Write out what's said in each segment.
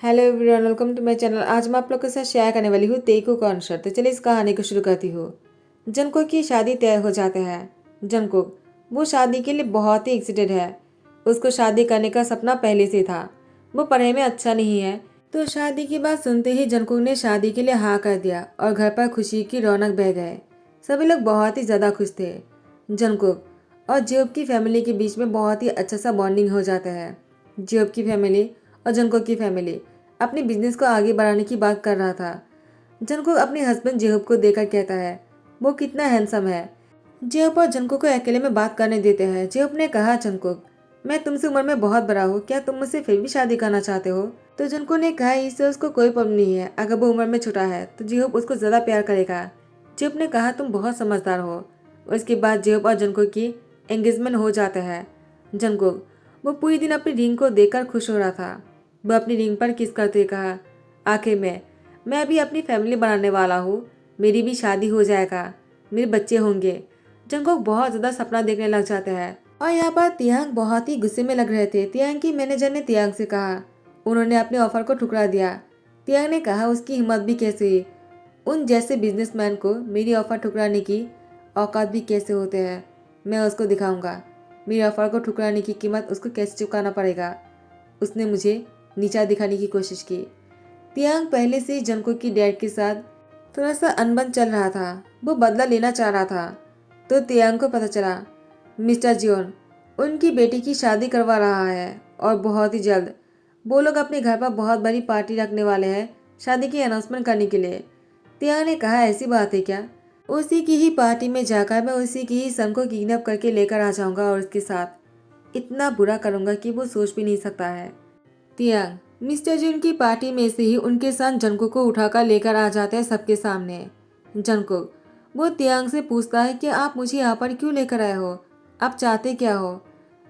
Hello everyone, welcome to my channel. आज मैं आप लोग के साथ शेयर करने वाली हूँ तेईको कॉन्सर्ट। तो चलिए इस कहानी को शुरू करती हूँ। जंगकुक की शादी तय हो जाते हैं। जंगकुक वो शादी के लिए बहुत ही एक्साइटेड है। उसको शादी करने का सपना पहले से था। वो पढ़ाई में अच्छा नहीं है, तो शादी की बात सुनते ही जंगकुक ने शादी के लिए हाँ कर दिया और घर पर खुशी की रौनक बह गए। सभी लोग बहुत ही ज़्यादा खुश थे। जंगकुक और जियोब की फैमिली के बीच में बहुत ही अच्छा सा बॉन्डिंग हो जाता है। जियोब की फैमिली और जंगकुक की फैमिली अपने बिजनेस को आगे बढ़ाने की बात कर रहा था। जंगकुक अपने हस्बैंड जेहूब को देखकर कहता है वो कितना हैंडसम है। जेहूब और जंगकुक को अकेले में बात करने देते हैं। जेहूब ने कहा, जंगकुक मैं तुमसे उम्र में बहुत बड़ा हूँ, क्या तुम मुझसे फिर भी शादी करना चाहते हो? तो जंगकुक ने कहा इससे उसको कोई प्रॉब्लम नहीं है। अगर वो उम्र में छोटा है तो जेहूब उसको ज्यादा प्यार करेगा। जेहूब ने कहा तुम बहुत समझदार हो। उसके बाद जेहूब और जंगकुक की एंगेजमेंट हो जाता है। जंगकुक वो पूरी दिन अपनी रिंग को देखकर खुश हो रहा था। वह अपनी रिंग पर किस करते कहा, आखिर में मैं अभी अपनी फैमिली बनाने वाला हूँ। मेरी भी शादी हो जाएगा, मेरे बच्चे होंगे। जंगकुक बहुत ज़्यादा सपना देखने लग जाता है। और यहाँ पर तियांग बहुत ही गुस्से में लग रहे थे। तियांग की मैनेजर ने तियांग से कहा, उन्होंने अपने ऑफर को ठुकरा दिया। तियांग ने कहा उसकी हिम्मत भी कैसे हुई, उन जैसे बिजनेसमैन को मेरी ऑफर ठुकराने की औकात भी कैसे होते हैं। मैं उसको दिखाऊंगा मेरी ऑफर को ठुकराने की कीमत उसको कैसे चुकाना पड़ेगा। उसने मुझे नीचा दिखाने की कोशिश की। तियांग पहले से ही जंगकुक की डैड के साथ थोड़ा सा अनबन चल रहा था। वो बदला लेना चाह रहा था। तो तियांग को पता चला मिस्टर जियोन उनकी बेटी की शादी करवा रहा है और बहुत ही जल्द वो लोग अपने घर पर बहुत बड़ी पार्टी रखने वाले हैं शादी की अनाउंसमेंट करने के लिए। तियांग ने कहा ऐसी बात है क्या? उसी की ही पार्टी में जाकर मैं उसी की ही सन को किडनैप करके लेकर आ जाऊंगा और उसके साथ इतना बुरा करूंगा कि वो सोच भी नहीं सकता है। तियांग मिस्टर जी उनकी पार्टी में से ही उनके साथ जंगकुक को उठाकर लेकर आ जाते हैं सबके सामने। जंगकुक वो तियांग से पूछता है कि आप मुझे यहाँ पर क्यों लेकर आए हो, आप चाहते क्या हो?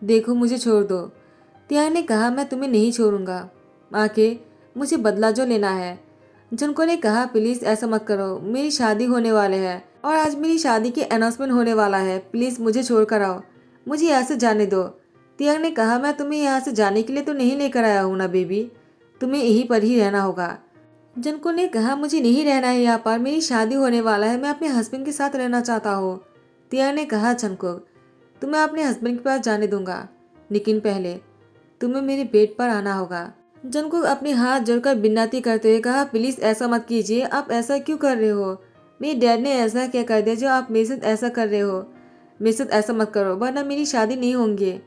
देखो मुझे छोड़ दो। तियांग ने कहा मैं तुम्हें नहीं छोड़ूंगा, आके मुझे बदला जो लेना है। जंगकुक ने कहा प्लीज ऐसा मत करो, मेरी शादी होने वाले है और आज मेरी शादी की अनाउंसमेंट होने वाला है, प्लीज मुझे छोड़ कर आओ, मुझे यहाँ से जाने दो। तियांग ने कहा मैं तुम्हें यहाँ से जाने के लिए तो नहीं लेकर आया हूँ ना बेबी, तुम्हें यहीं पर ही रहना होगा। जंको ने कहा मुझे नहीं रहना है यहाँ पर, मेरी शादी होने वाला है, मैं अपने हस्बैंड के साथ रहना चाहता हूँ। तियांग ने कहा जंको तुम्हें अपने हस्बैंड के पास जाने दूंगा, लेकिन पहले तुम्हें मेरे बेड पर आना होगा। जंको अपने हाथ जोड़कर बिन्नती करते हुए कहा प्लीज ऐसा मत कीजिए, आप ऐसा क्यों कर रहे हो? मेरे डैड ने ऐसा क्या कर दिया जो आप मेरे साथ ऐसा कर रहे हो? मेरे साथ ऐसा मत करो वरना मेरी शादी नहीं होंगी।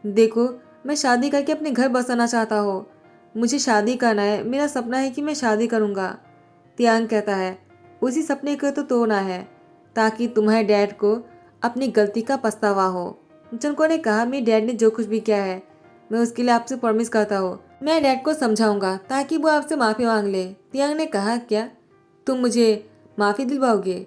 देखो मैं शादी करके अपने घर बसाना चाहता हूँ, मुझे शादी करना है, मेरा सपना है कि मैं शादी करूँगा। तियांग कहता है उसी सपने को तो तोड़ना है ताकि तुम्हारे डैड को अपनी गलती का पछतावा हो। जंको ने कहा मेरे डैड ने जो कुछ भी किया है मैं उसके लिए आपसे प्रॉमिस करता हूँ, मैं डैड को समझाऊंगा ताकि वो आपसे माफ़ी मांग ले। तियांग ने कहा क्या तुम मुझे माफ़ी दिलवाओगे?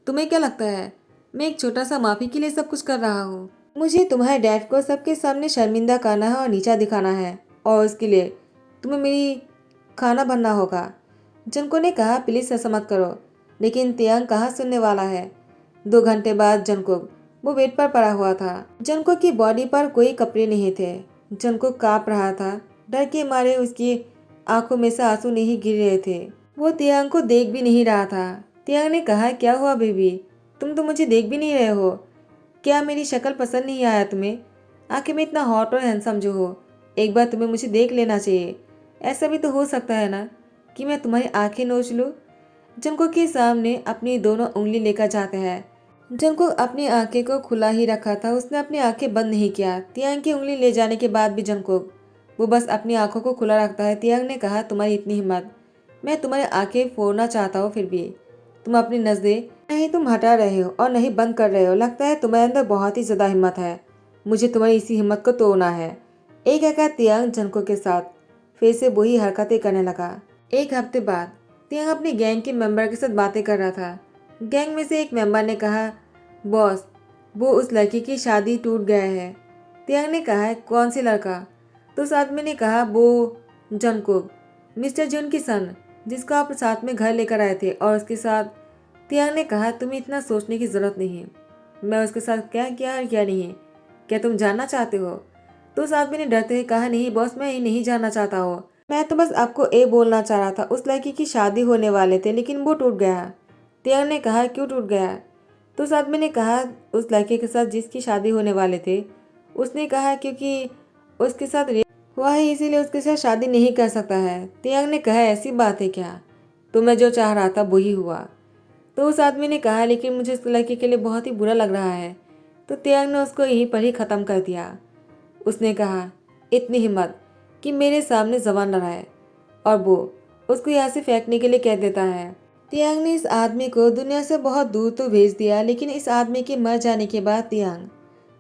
तुम्हें क्या लगता है मैं एक छोटा सा माफ़ी के लिए सब कुछ कर रहा हूँ? मुझे तुम्हारे डैड को सबके सामने शर्मिंदा करना है और नीचा दिखाना है और उसके लिए तुम्हें मेरी खाना बनना होगा। जंको ने कहा प्लीज ऐसा मत करो, लेकिन तियांग कहाँ सुनने वाला है। 2 घंटे बाद जंकुक वो बेड पर पड़ा हुआ था। जंकुक की बॉडी पर कोई कपड़े नहीं थे। जंकुक कांप रहा था, डर के मारे उसकी आंखों में से आंसू नहीं गिर रहे थे। वो तियांग को देख भी नहीं रहा था। तियांग ने कहा क्या हुआ बेबी, तुम तो मुझे देख भी नहीं रहे हो, क्या मेरी शक्ल पसंद नहीं आया तुम्हें? आखिर मैं इतना हॉट और हैंडसम जो हो, एक बार तुम्हें मुझे देख लेना चाहिए। ऐसा भी तो हो सकता है ना कि मैं तुम्हारी आंखें नोच लूँ। जंको के सामने अपनी दोनों उंगली लेकर जाते हैं। जंको अपनी आंखें को खुला ही रखा था, उसने अपनी आंखें बंद नहीं किया। तियांग की उंगली ले जाने के बाद भी जंको वो बस अपनी आंखों को खुला रखता है। तियांग ने कहा तुम्हारी इतनी हिम्मत, मैं तुम्हारी आंखें फोड़ना चाहता हूँ फिर भी तुम अपनी नजरें नहीं तुम हटा रहे हो और नहीं बंद कर रहे हो, लगता है तुम्हारे अंदर बहुत ही ज्यादा हिम्मत है, मुझे तुम्हारी इसी हिम्मत को तोड़ना है। एक एका तियांग जंको के साथ फिर से वही हरकतें करने लगा। 1 हफ्ते बाद तियांग अपनी गैंग के मेंबर के साथ बातें कर रहा था। गैंग में से एक मेंबर ने कहा बॉस वो उस लड़की की शादी टूट गया है। तियांग ने कहा कौन सी लड़का? तो उस आदमी ने कहा वो जंकुक, मिस्टर जून की सन जिसको आप साथ में घर लेकर आए थे और उसके साथ। तियांग ने कहा तुम्हें इतना सोचने की जरूरत नहीं है, मैं उसके साथ क्या किया और क्या नहीं, क्या तुम जानना चाहते हो? तो उस आदमी ने डरते हुए कहा नहीं बॉस मैं ये नहीं जानना चाहता हूँ, मैं तो बस आपको ये बोलना चाह रहा था, उस लड़की की शादी होने वाले थे लेकिन वो टूट गया। तियांग ने कहा, क्यों टूट गया? तो उस आदमी ने कहा, उस लड़के के साथ जिसकी शादी होने वाले थे, उसने कहा क्योंकि उसके साथ रेप हुआ है इसीलिए उसके साथ शादी नहीं कर सकता है। तियांग ने कहा, ऐसी बात है क्या? तो मैं जो चाह रहा था वही हुआ। तो उस आदमी ने कहा, लेकिन मुझे उस लड़के के लिए बहुत ही बुरा लग रहा है। तो तियांग ने उसको यहीं पर ही ख़त्म कर दिया। उसने कहा, इतनी हिम्मत कि मेरे सामने जबान लड़ाए, और वो उसको यहाँ से फेंकने के लिए कह देता है। तियांग ने इस आदमी को दुनिया से बहुत दूर तो भेज दिया, लेकिन इस आदमी के मर जाने के बाद तियांग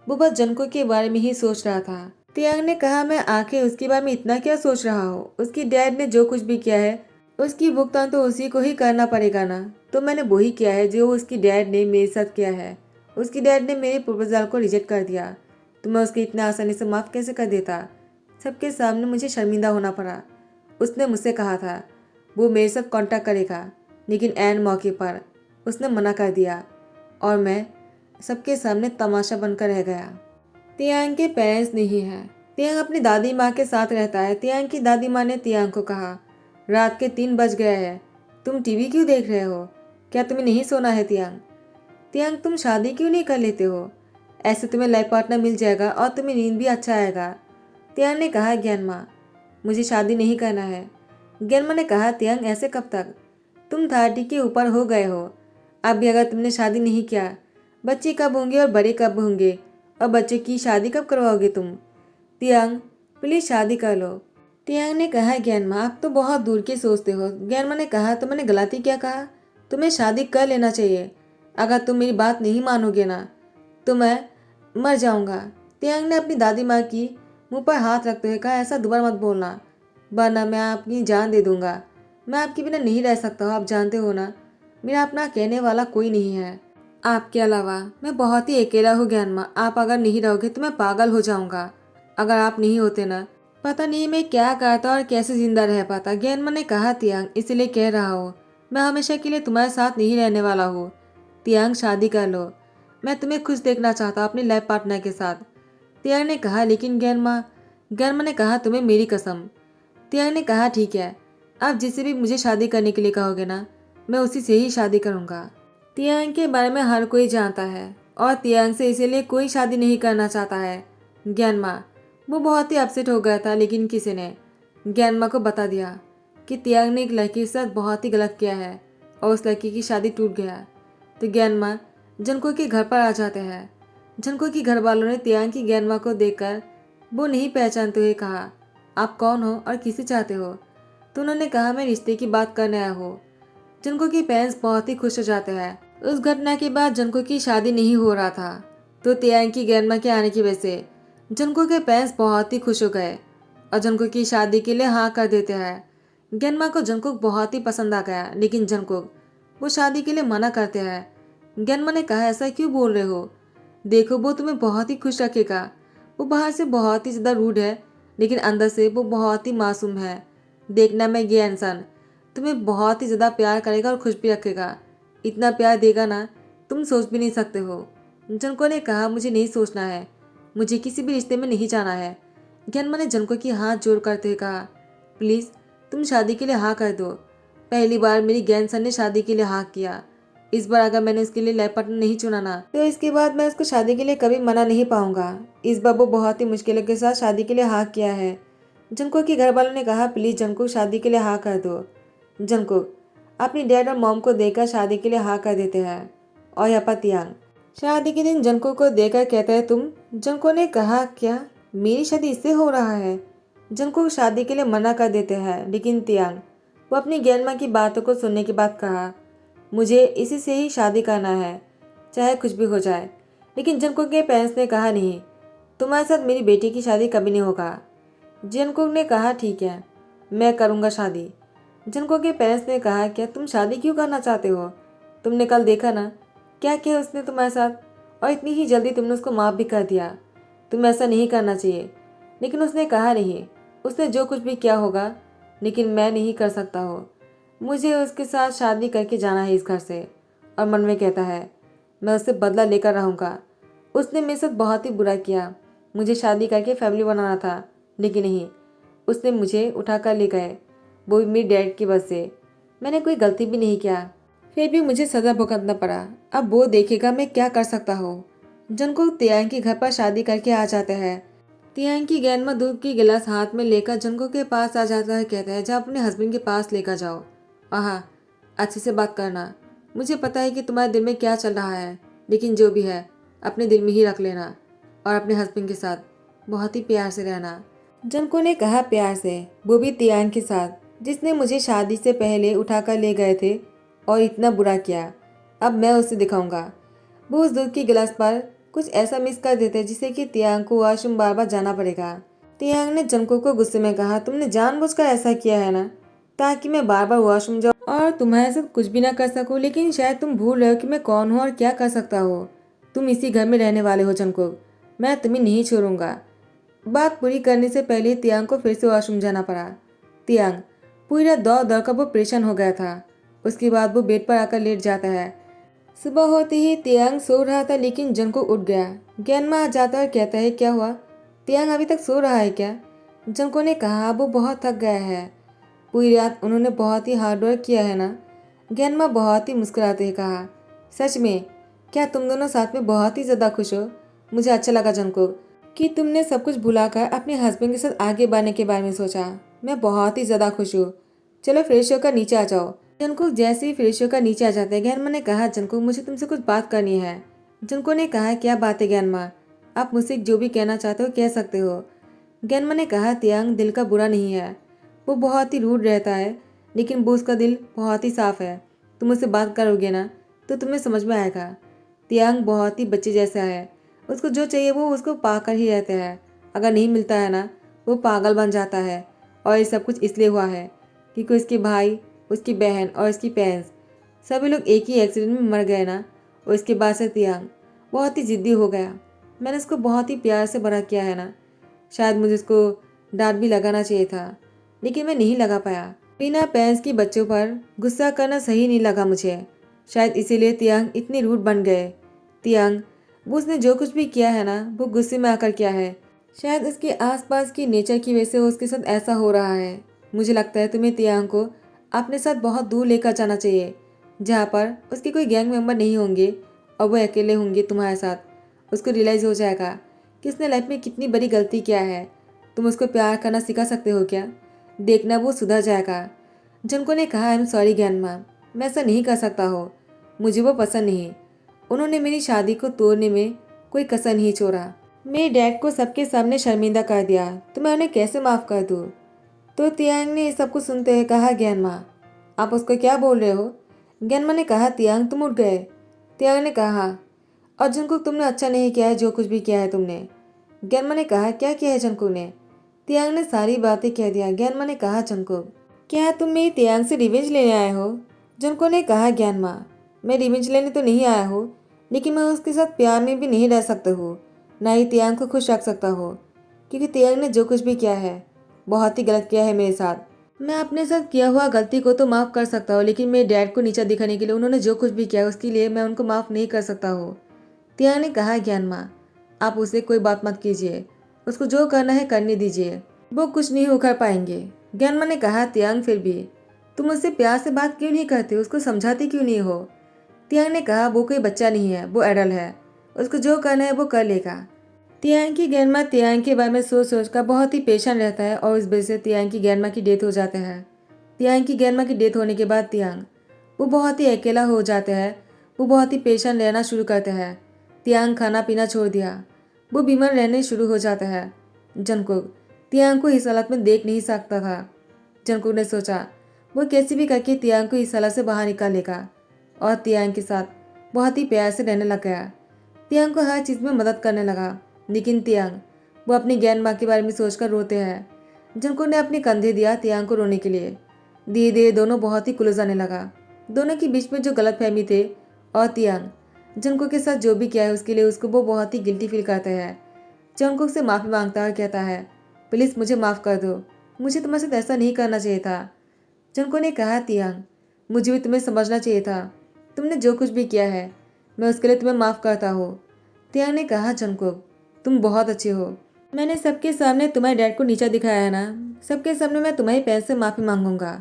वो बस जनको के बारे में ही सोच रहा था। तियांग ने कहा, मैं आखिर उसके बारे में इतना क्या सोच रहा हूँ? उसकी डैड ने जो कुछ भी किया है उसकी भुगतान तो उसी को ही करना पड़ेगा ना। तो मैंने वही किया है जो उसकी डैड ने मेरे साथ किया है। उसकी डैड ने मेरे प्रपोजल को रिजेक्ट कर दिया, तो मैं उसके इतना आसानी से माफ़ कैसे कर देता? सबके सामने मुझे शर्मिंदा होना पड़ा। उसने मुझसे कहा था वो मेरे साथ कांटेक्ट करेगा, लेकिन ऐन मौके पर उसने मना कर दिया और मैं सबके सामने तमाशा बनकर रह गया। तियांग के पेरेंट्स नहीं हैं। तियांग अपनी दादी माँ के साथ रहता है। तियांग की दादी माँ ने तियांग को कहा, रात के 3 बज गए हैं, तुम टीवी क्यों देख रहे हो? क्या तुम्हें नहीं सोना है तियांग? तियांग, तुम शादी क्यों नहीं कर लेते हो? ऐसे तुम्हें लाइफ पार्टनर मिल जाएगा और तुम्हें नींद भी अच्छा आएगा। तियांग ने कहा, ज्ञान माँ मुझे शादी नहीं करना है। ज्ञान माँ ने कहा, तियांग ऐसे कब तक? तुम 30 के ऊपर हो गए हो। अब भी अगर तुमने शादी नहीं किया, बच्चे कब होंगे और बड़े कब होंगे, और बच्चे की शादी कब करवाओगे तुम? तियांग प्लीज शादी कर लो। तियांग ने कहा, ज्ञान माँ आप तो बहुत दूर के सोचते हो। ज्ञान माँ ने कहा, तो मैंने गलती क्या कहा? तुम्हें शादी कर लेना चाहिए। अगर तुम मेरी बात नहीं मानोगे ना तो मैं मर जाऊंगा। तियांग ने अपनी दादी माँ की मुंह पर हाथ रखते हुए कहा, ऐसा दोबारा मत बोलना, वरना मैं अपनी जान दे दूंगा। मैं आपके बिना नहीं रह सकता हूँ, आप जानते हो ना मेरा अपना कहने वाला कोई नहीं है। आपके अलावा मैं बहुत ही अकेला हूँ ज्ञान माँ। आप अगर नहीं रहोगे तो मैं पागल हो जाऊंगा। अगर आप नहीं होते ना, पता नहीं मैं क्या करता और कैसे जिंदा रह पाता। ज्ञान माँ ने कहा, तियांग इसलिए कह रहा हूँ, मैं हमेशा के लिए तुम्हारे साथ नहीं रहने वाला हूँ। तियांग शादी कर लो, मैं तुम्हें खुश देखना चाहता हूँ अपने लाइफ पार्टनर के साथ। तियांग ने कहा, लेकिन ज्ञान माँ ने कहा, तुम्हें मेरी कसम। तियांग ने कहा, ठीक है, आप जिससे भी मुझे शादी करने के लिए कहोगे ना, मैं उसी से ही शादी करूँगा। तियांग के बारे में हर कोई जानता है और तियांग से इसीलिए कोई शादी नहीं करना चाहता है। ज्ञान माँ वो बहुत ही अपसेट हो गया था, लेकिन किसी ने ज्ञान माँ को बता दिया कि तियांग ने एक लड़की के साथ बहुत ही गलत किया है और उस लड़की की शादी टूट गया। तो ज्ञान माँ जनको के घर पर आ जाते हैं। जनको के घर वालों ने तियांग की ज्ञान माँ को देखकर वो नहीं पहचानते हुए कहा, आप कौन हो और किसे चाहते हो? तो उन्होंने कहा, मैं रिश्ते की बात करने आया हूँ। जनको के पेरेंट्स बहुत ही खुश हो जाते हैं। उस घटना के बाद जनको की शादी नहीं हो रहा था, तो तियांग की ग्रैंडमा के आने की वजह से जनको के पेरेंट्स बहुत ही खुश हो गए और जनको की शादी के लिए हाँ कर देते हैं। ग्रैंडमा को जंकुक बहुत ही पसंद आ गया, लेकिन जंकुक वो शादी के लिए मना करते हैं। ग्रैंडमा ने कहा, ऐसा क्यों बोल रहे हो? देखो वो तुम्हें बहुत ही खुश रखेगा। वो बाहर से बहुत ही ज़्यादा रूड है, लेकिन अंदर से वो बहुत ही मासूम है। देखना मैं ये इंसान तुम्हें बहुत ही ज़्यादा प्यार करेगा और खुश भी रखेगा। इतना प्यार देगा ना तुम सोच भी नहीं सकते हो। जनको ने कहा, मुझे नहीं सोचना है, मुझे किसी भी रिश्ते में नहीं जाना है। ज्ञानमा ने जनको की हाथ जोड़ करते हुए कहा, प्लीज़ तुम शादी के लिए हाँ कर दो। पहली बार मेरी ज्ञान सर ने शादी के लिए हाँ किया। इस बार अगर मैंने उसके लिए लाइफ पार्टनर नहीं चुना ना, तो इसके बाद मैं उसको शादी के लिए कभी मना नहीं पाऊंगा। इस बार वो बहुत ही मुश्किलों के साथ शादी के लिए हाँ किया है। जंको के घर वालों ने कहा, प्लीज़ जंको शादी के लिए हाँ कर दो। जंको अपनी डैड और मॉम को देखकर शादी के लिए हाँ कर देते हैं। और यहाँ पर तियांग शादी के दिन जंको को देखकर कहता है, तुम? जंको ने कहा, क्या मेरी शादी इससे हो रहा है? जंको शादी के लिए मना कर देते हैं, लेकिन तियांग वो अपनी ग्रैंडमा की बातों को सुनने के बाद कहा, मुझे इसी से ही शादी करना है, चाहे कुछ भी हो जाए। लेकिन जंको के पेरेंट्स ने कहा, नहीं, तुम्हारे साथ मेरी बेटी की शादी कभी नहीं होगा। जंको ने कहा, ठीक है, मैं करूँगा शादी। जंको के पेरेंट्स ने कहा, क्या तुम शादी क्यों करना चाहते हो? तुमने कल देखा ना क्या किया उसने तुम्हारे साथ, और इतनी ही जल्दी तुमने उसको माफ़ भी कर दिया। तुम्हें ऐसा नहीं करना चाहिए। लेकिन उसने कहा, नहीं, उसने जो कुछ भी किया होगा, लेकिन मैं नहीं कर सकता हो। मुझे उसके साथ शादी करके जाना है इस घर से। और मन में कहता है, मैं उससे बदला लेकर रहूँगा। उसने मेरे साथ बहुत ही बुरा किया, मुझे शादी करके फैमिली बनाना था, लेकिन नहीं, उसने मुझे उठाकर ले गए, वो भी मेरे डैड की वजह से। मैंने कोई गलती भी नहीं किया, फिर भी मुझे सज़ा भुगतना पड़ा। अब वो देखेगा मैं क्या कर सकता हूँ। जंगकुक तियांग के घर पर शादी करके आ जाता है। तियांग की ग्रैंडमा दूध की गिलास हाथ में लेकर जंगकुक के पास आ जाता है, कहता है जा अपने हस्बैंड के पास लेकर जाओ। हाँ, अच्छे से बात करना। मुझे पता है कि तुम्हारे दिल में क्या चल रहा है, लेकिन जो भी है अपने दिल में ही रख लेना और अपने हस्बैंड के साथ बहुत ही प्यार से रहना। जंको ने कहा प्यार से, वो भी तियांग के साथ जिसने मुझे शादी से पहले उठाकर ले गए थे और इतना बुरा किया। अब मैं उसे दिखाऊंगा। वो उस दूध की गिलास पर कुछ ऐसा मिक्स कर देते जिससे कि तियांग को वॉशरूम बार बार जाना पड़ेगा। तियांग ने जंको को गुस्से में कहा, तुमने जानबूझकर ऐसा किया है ना, ताकि मैं बार बार वॉशरूम जाऊँ और तुम्हारे साथ कुछ भी ना कर सकूं। लेकिन शायद तुम भूल रहे हो कि मैं कौन हूँ और क्या कर सकता हूँ। तुम इसी घर में रहने वाले हो जंको, मैं तुम्हें नहीं छोड़ूंगा। बात पूरी करने से पहले तियांग को फिर से वॉशरूम जाना पड़ा। तियांग पूरी रात दौड़ दौड़ कर वो परेशान हो गया था। उसके बाद वो बेड पर आकर लेट जाता है। सुबह होते ही तियांग सो रहा था, लेकिन जंको उठ गया। ग्यानमा आ जाता है और कहता है क्या हुआ, तियांग अभी तक सो रहा है क्या। जंको ने कहा वो बहुत थक गया है, पूरी रात उन्होंने बहुत ही हार्ड वर्क किया है ना। ग्यानमा बहुत ही मुस्कुराते हुए कहा, सच में क्या तुम दोनों साथ में बहुत ही ज़्यादा खुश हो। मुझे अच्छा लगा जंको कि तुमने सब कुछ भुलाकर अपने हस्बैंड के साथ आगे बढ़ने के बारे में सोचा। मैं बहुत ही ज़्यादा खुश हूँ। चलो फ्रेश होकर नीचे आ जाओ। जंको जैसे ही फ्रेश होकर नीचे आ जाते हैं, ग्यानमा ने कहा जंको मुझे तुमसे कुछ बात करनी है। जंको ने कहा क्या बात है ग्यानमा, आप मुझसे जो भी कहना चाहते हो कह सकते हो। ग्यानमा ने कहा तियांग दिल का बुरा नहीं है, वो बहुत ही रूड रहता है, लेकिन वो उसका दिल बहुत ही साफ है। तुम उससे बात करोगे ना तो तुम्हें समझ में आएगा। तियांग बहुत ही बच्चे जैसा है, उसको जो चाहिए वो उसको पाकर ही रहते हैं। अगर नहीं मिलता है ना वो पागल बन जाता है। और ये सब कुछ इसलिए हुआ है क्योंकि उसके भाई, उसकी बहन और उसकी पेरेंट्स सभी लोग एक ही एक्सीडेंट में मर गए ना। और इसके बाद से तियांग बहुत ही ज़िद्दी हो गया। मैंने उसको बहुत ही प्यार से बड़ा किया है ना। शायद मुझे उसको डांट भी लगाना चाहिए था, लेकिन मैं नहीं लगा पाया। बिना पेरेंट्स की बच्चों पर गुस्सा करना सही नहीं लगा मुझे। शायद इसीलिए तियांग इतनी रूड बन गए। तियांग वो उसने जो कुछ भी किया है ना वो गुस्से में आकर किया है। शायद उसके आसपास की नेचर की वजह से उसके साथ ऐसा हो रहा है। मुझे लगता है तुम्हें तियांग को अपने साथ बहुत दूर लेकर जाना चाहिए, जहाँ पर उसके कोई गैंग मेंबर नहीं होंगे और वो अकेले होंगे तुम्हारे साथ। उसको रियलाइज़ हो जाएगा कि उसने लाइफ में कितनी बड़ी गलती किया है। तुम उसको प्यार करना सिखा सकते हो क्या, देखना वो सुधर जाएगा। जंको ने कहा आई एम सॉरी ग्यानमा, मैं ऐसा नहीं कर सकता हूँ, मुझे वो पसंद नहीं। उन्होंने मेरी शादी को तोड़ने में कोई कसर नहीं छोड़ा। मेरे डैड को सबके सामने शर्मिंदा कर दिया, तो मैं उन्हें कैसे माफ़ कर दूँ। तो तियांग ने ये सब कुछ सुनते हुए कहा ग्यानमा आप उसको क्या बोल रहे हो। ग्यानमा ने कहा तियांग तुम उठ गए। तियांग ने कहा और जंकुक तुमने अच्छा नहीं किया है जो कुछ भी किया है तुमने। ग्यानमा ने कहा क्या किया है जंकुक ने। तियांग ने सारी बातें कह दिया। ग्यानमा ने कहा जंकुक क्या तुम मेरी तियांग से रिवेंज लेने आए हो। जंकुक ने कहा ग्यानमा मैं रिवेंज लेने तो नहीं आया हूँ, लेकिन मैं उसके साथ प्यार में भी नहीं रह सकता हूँ, ना ही तियांग को खुश रख सकता हूँ, क्योंकि तियांग ने जो कुछ भी किया है बहुत ही गलत किया है मेरे साथ। मैं अपने साथ किया हुआ गलती को तो माफ़ कर सकता हूँ, लेकिन मेरे डैड को नीचा दिखाने के लिए उन्होंने जो कुछ भी किया उसके लिए मैं उनको माफ़ नहीं कर सकता हूँ। तियांग ने कहा ग्यानमा आप उससे कोई बात मत कीजिए, उसको जो करना है करने दीजिए, वो कुछ नहीं उखड़ पाएंगे। ग्यानमा ने कहा तियांग फिर भी तुम उससे प्यार से बात क्यों नहीं करते, उसको समझाते क्यों नहीं हो। तियांग ने कहा वो कोई बच्चा नहीं है, वो एडल्ट है, उसको जो करना है वो कर लेगा। तियांग की ग्रैंडमा तियांग के बारे में सोच सोच कर बहुत ही पेशेंट रहता है और इस वजह से तियांग की ग्रैंडमा की डेथ हो जाता है। तियांग की ग्रैंडमा की डेथ होने के बाद तियांग वो बहुत ही अकेला हो जाता है। वो बहुत ही पेशेंट रहना शुरू करता है। तियांग खाना पीना छोड़ दिया, वो बीमार रहने शुरू हो जाता है। जंकुक तियांग को इस हालत में देख नहीं सकता था। जंकुक ने सोचा वो कैसे भी करके तियांग को इस हालत से बाहर निकालेगा और तियांग के साथ बहुत ही प्यार से रहने लग गया। तियांग को हर चीज़ में मदद करने लगा, लेकिन तियांग वो अपनी ग्रैंडमा के बारे में सोचकर रोते हैं। जंकुक ने अपने कंधे दिया तियांग को रोने के लिए। धीरे धीरे दोनों बहुत ही क्लोज आने लगा। दोनों के बीच में जो गलतफहमी थे और तियांग जंकुक के साथ जो भी किया है उसके लिए उसको वो बहुत ही गिल्टी फील करता है। जंकुक से माफ़ी मांगता है, कहता है प्लीज़ मुझे माफ़ कर दो, मुझे तुम्हारे साथ ऐसा नहीं करना चाहिए था। जंकुक ने कहा तियांग मुझे भी तुम्हें समझना चाहिए था, तुमने जो कुछ भी किया है मैं उसके लिए तुम्हें माफ़ करता हूँ। तियांग ने कहा जंकुक तुम बहुत अच्छे हो, मैंने सबके सामने तुम्हारे डैड को नीचा दिखाया है ना, सबके सामने मैं तुम्हारी पैर से माफ़ी मांगूंगा,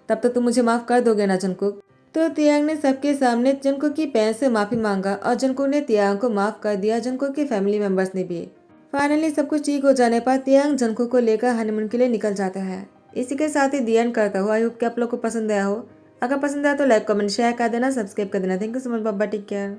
तब तो तुम मुझे माफ़ कर दोगे ना जंगकुक। तो तियांग ने सबके सामने जंगकुक की पैर से माफ़ी मांगा और जंगकुक ने तियांग को माफ़ कर दिया, जंगकुक के फैमिली मेंबर्स ने भी। फाइनली सब कुछ ठीक हो जाने पर तियांग जंगकुक को लेकर हनीमून के लिए निकल जाता है। इसी के साथ ही दी एंड करता हूँ। आई होप कि आप लोग को पसंद आया हो। अगर पसंद आया तो लाइक कमेंट शेयर कर देना, सब्सक्राइब कर देना। Thank you so much, bye bye, take care.